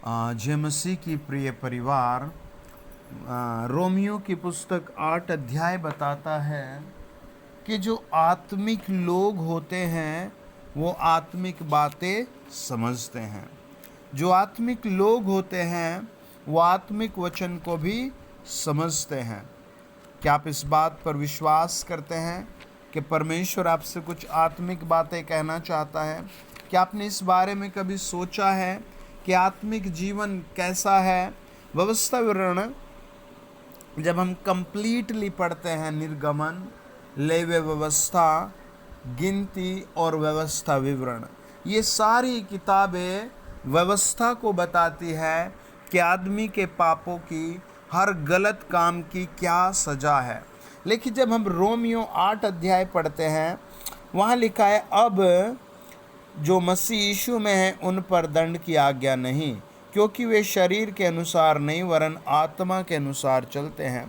जय मसीह की प्रिय परिवार। रोमियो की पुस्तक 8 अध्याय बताता है कि जो आत्मिक लोग होते हैं वो आत्मिक बातें समझते हैं। जो आत्मिक लोग होते हैं वो आत्मिक वचन को भी समझते हैं। क्या आप इस बात पर विश्वास करते हैं कि परमेश्वर आपसे कुछ आत्मिक बातें कहना चाहता है? क्या आपने इस बारे में कभी सोचा है कि आत्मिक जीवन कैसा है? व्यवस्था विवरण जब हम कंप्लीटली पढ़ते हैं, निर्गमन, लेव्य व्यवस्था, गिनती और व्यवस्था विवरण, ये सारी किताबें व्यवस्था को बताती है कि आदमी के पापों की, हर गलत काम की क्या सजा है। लेकिन जब हम रोमियो 8 अध्याय पढ़ते हैं, वहाँ लिखा है, अब जो मसीह यीशु में है उन पर दंड की आज्ञा नहीं, क्योंकि वे शरीर के अनुसार नहीं वरन आत्मा के अनुसार चलते हैं।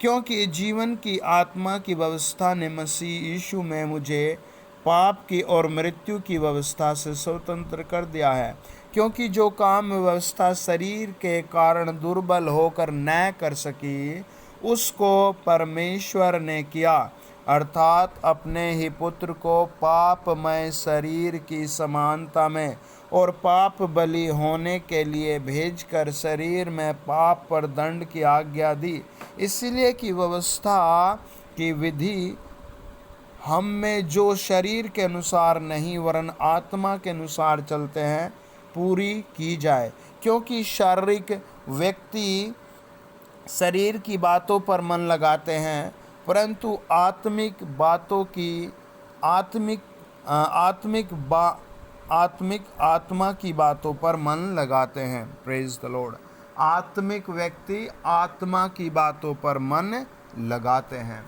क्योंकि जीवन की आत्मा की व्यवस्था ने मसीह यीशु में मुझे पाप की और मृत्यु की व्यवस्था से स्वतंत्र कर दिया है। क्योंकि जो काम व्यवस्था शरीर के कारण दुर्बल होकर न कर सकी, उसको परमेश्वर ने किया, अर्थात अपने ही पुत्र को पापमय शरीर की समानता में और पाप बलि होने के लिए भेजकर शरीर में पाप पर दंड की आज्ञा दी, इसलिए कि व्यवस्था की विधि हम में जो शरीर के अनुसार नहीं वरन आत्मा के अनुसार चलते हैं पूरी की जाए। क्योंकि शारीरिक व्यक्ति शरीर की बातों पर मन लगाते हैं, परंतु आत्मिक आत्मा की बातों पर मन लगाते हैं। Praise the Lord. आत्मिक व्यक्ति आत्मा की बातों पर मन लगाते हैं।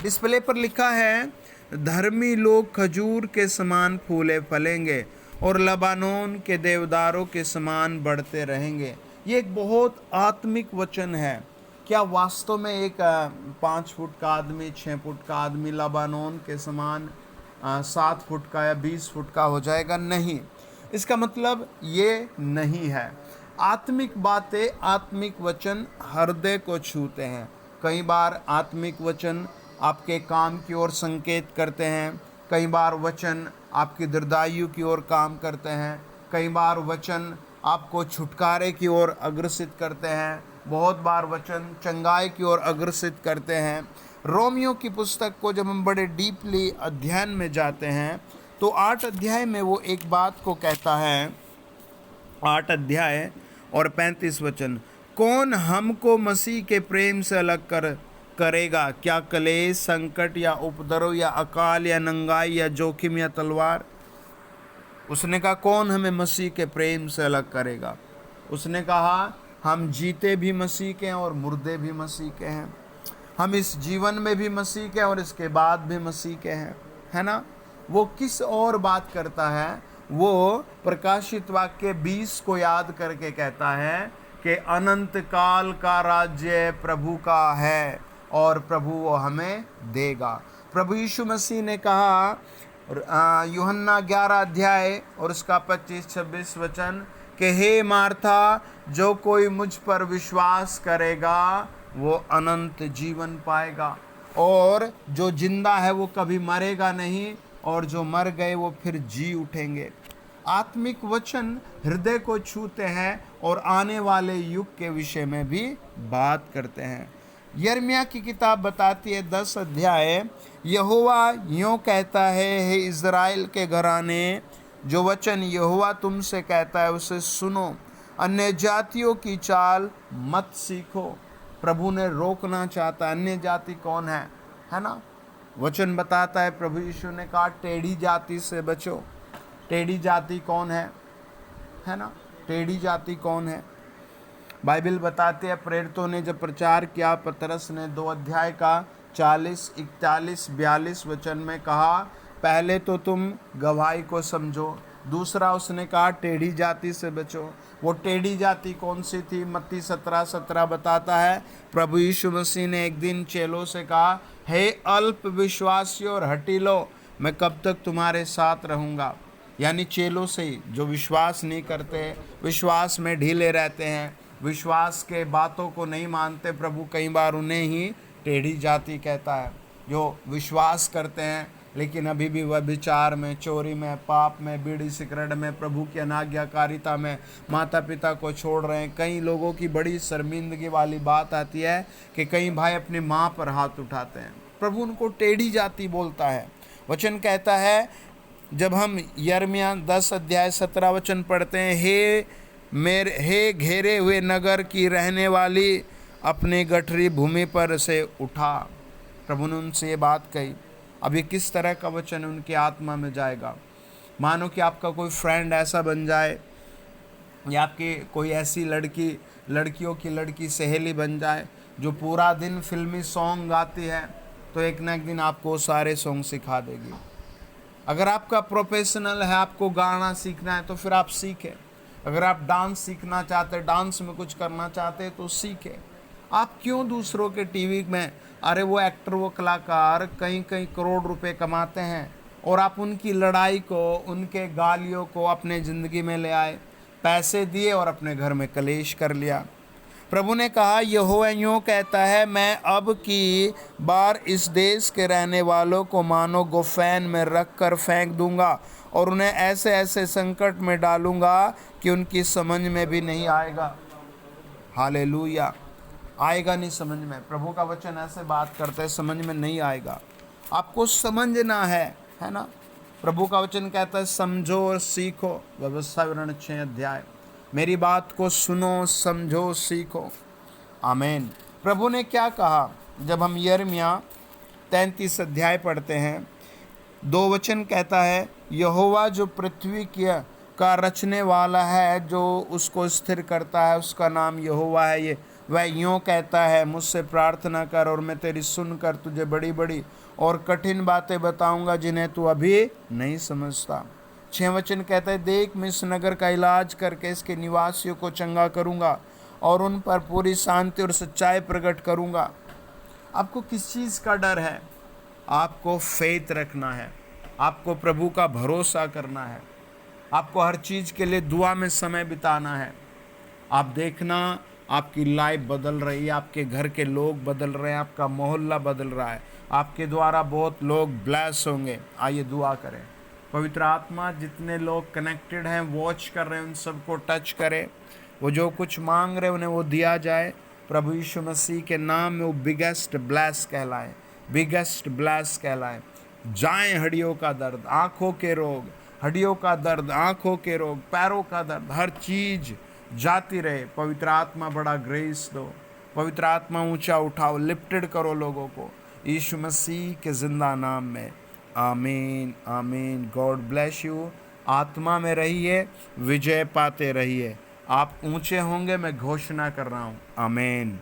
डिस्प्ले पर लिखा है, धर्मी लोग खजूर के समान फूले फलेंगे और लबानोन के देवदारों के समान बढ़ते रहेंगे। ये एक बहुत आत्मिक वचन है। क्या वास्तव में एक 5 फुट का आदमी, 6 फुट का आदमी लबानोन के समान 7 फुट का या 20 फुट का हो जाएगा? नहीं। इसका मतलब ये नहीं है। आत्मिक बातें, आत्मिक वचन हृदय को छूते हैं। कई बार आत्मिक वचन आपके काम की ओर संकेत करते हैं, कई बार वचन आपकी दीर्घायु की ओर काम करते हैं, कई बार वचन आपको छुटकारे की ओर अग्रसित करते हैं, बहुत बार वचन चंगाई की ओर अग्रसित करते हैं। रोमियो की पुस्तक को जब हम बड़े डीपली अध्ययन में जाते हैं तो 8 अध्याय में वो एक बात को कहता है, 8 अध्याय और 35 वचन, कौन हमको मसीह के प्रेम से अलग करेगा? क्या क्लेश, संकट या उपद्रव या अकाल या नंगाई या जोखिम या तलवार? उसने कहा, कौन हमें मसीह के प्रेम से अलग करेगा? उसने कहा, हम जीते भी मसीह के हैं और मुर्दे भी मसीह के हैं। हम इस जीवन में भी मसीह के हैं और इसके बाद भी मसीह के हैं, है ना? वो किस और बात करता है? वो प्रकाशित वाक्य 20 को याद करके कहता है कि अनंत काल का राज्य प्रभु का है और प्रभु वो हमें देगा। प्रभु यीशु मसीह ने कहा, यूहन्ना 11 अध्याय और उसका 25-26 वचन, कि हे मार्था, जो कोई मुझ पर विश्वास करेगा वो अनंत जीवन पाएगा, और जो जिंदा है वो कभी मरेगा नहीं, और जो मर गए वो फिर जी उठेंगे। आत्मिक वचन हृदय को छूते हैं और आने वाले युग के विषय में भी बात करते हैं। यिर्मयाह की किताब बताती है 10 अध्याय, यहोवा यूँ कहता है, हे इज़राइल के घराने, जो वचन यहोवा तुमसे कहता है उसे सुनो, अन्य जातियों की चाल मत सीखो। प्रभु ने रोकना चाहता है। अन्य जाति कौन है ना? वचन बताता है, प्रभु यीशु ने कहा, टेढ़ी जाति से बचो। टेढ़ी जाति कौन है ना? टेढ़ी जाति कौन है? बाइबल बताते हैं, प्रेरितों ने जब प्रचार किया, पतरस ने 2 अध्याय का 40, 41, 42 वचन में कहा, पहले तो तुम गवाही को समझो। दूसरा उसने कहा, टेढ़ी जाति से बचो। वो टेढ़ी जाति कौन सी थी? मत्ती 17:17 बताता है, प्रभु यीशु मसीह ने एक दिन चेलों से कहा, हे अल्प विश्वासियों और हठीलो, मैं कब तक तुम्हारे साथ रहूँगा? यानी चेलों से ही, जो विश्वास नहीं करते, विश्वास में ढीले रहते हैं, विश्वास के बातों को नहीं मानते, प्रभु कई बार उन्हें ही टेढ़ी जाति कहता है। जो विश्वास करते हैं लेकिन अभी भी वह विचार में, चोरी में, पाप में, बीड़ी सिगरेट में, प्रभु की अनाज्ञाकारिता में माता पिता को छोड़ रहे हैं। कई लोगों की बड़ी शर्मिंदगी वाली बात आती है कि कई भाई अपनी माँ पर हाथ उठाते हैं, प्रभु उनको टेढ़ी जाति बोलता है। वचन कहता है, जब हम यिर्मयाह 10 अध्याय 17 वचन पढ़ते हैं, हे घेरे हुए नगर की रहने वाली, अपनी गठरी भूमि पर से उठा। प्रभु ने उनसे ये बात कही। अब ये किस तरह का वचन उनकी आत्मा में जाएगा? मानो कि आपका कोई फ्रेंड ऐसा बन जाए, या आपकी कोई ऐसी लड़कियों की लड़की सहेली बन जाए जो पूरा दिन फिल्मी सॉन्ग गाती है, तो एक ना एक दिन आपको सारे सॉन्ग सिखा देगी। अगर आपका प्रोफेशनल है, आपको गाना सीखना है, तो फिर आप सीखें। अगर आप डांस सीखना चाहते, डांस में कुछ करना चाहते, तो सीखें। आप क्यों दूसरों के टीवी में, अरे वो एक्टर, वो कलाकार कई कई करोड़ रुपए कमाते हैं, और आप उनकी लड़ाई को, उनके गालियों को अपने ज़िंदगी में ले आए, पैसे दिए और अपने घर में कलेश कर लिया। प्रभु ने कहा, यहोवा यूँ कहता है, मैं अब की बार इस देश के रहने वालों को मानो गोफैन में रख कर फेंक दूंगा, और उन्हें ऐसे ऐसे संकट में डालूंगा कि उनकी समझ में भी नहीं आएगा। हालेलुया। आएगा नहीं समझ में। प्रभु का वचन ऐसे बात करते हैं, समझ में नहीं आएगा। आपको समझना है ना। प्रभु का वचन कहता है, समझो और सीखो। व्यवस्था विवरण 6 अध्याय। मेरी बात को सुनो, समझो, सीखो। आमीन। प्रभु ने क्या कहा? जब हम यिर्मयाह 33 अध्याय पढ़ते हैं, 2 वचन कहता है, यहोवा जो पृथ्वी का रचने वाला है, जो उसको स्थिर करता है, उसका नाम यहोवा है। ये वह यूँ कहता है, मुझसे प्रार्थना कर और मैं तेरी सुनकर तुझे बड़ी बड़ी और कठिन बातें बताऊंगा जिन्हें तू अभी नहीं समझता। 6 वचन कहता है, देख मैं इस नगर का इलाज करके इसके निवासियों को चंगा करूंगा और उन पर पूरी शांति और सच्चाई प्रकट करूंगा। आपको किस चीज़ का डर है? आपको फेथ रखना है, आपको प्रभु का भरोसा करना है, आपको हर चीज़ के लिए दुआ में समय बिताना है। आप देखना, आपकी लाइफ बदल रही है, आपके घर के लोग बदल रहे हैं, आपका मोहल्ला बदल रहा है, आपके द्वारा बहुत लोग ब्लेस होंगे। आइए दुआ करें। पवित्र आत्मा, जितने लोग कनेक्टेड हैं, वॉच कर रहे हैं, उन सबको टच करे। वो जो कुछ मांग रहे उन्हें वो दिया जाए। प्रभु यीशु मसीह के नाम में वो बिगेस्ट ब्लेस कहलाए, बिगेस्ट ब्लेस कहलाए। जाएं हड्डियों का दर्द, आँखों के रोग, हड्डियों का दर्द, आँखों के रोग, पैरों का दर्द, हर चीज़ जाती रहे। पवित्र आत्मा बड़ा ग्रेस दो। पवित्र आत्मा ऊंचा उठाओ, लिफ्टेड करो लोगों को यीशु मसीह के जिंदा नाम में। आमीन, आमीन। God bless you. आत्मा में रहिए, विजय पाते रहिए। आप ऊंचे होंगे, मैं घोषणा कर रहा हूँ। आमीन।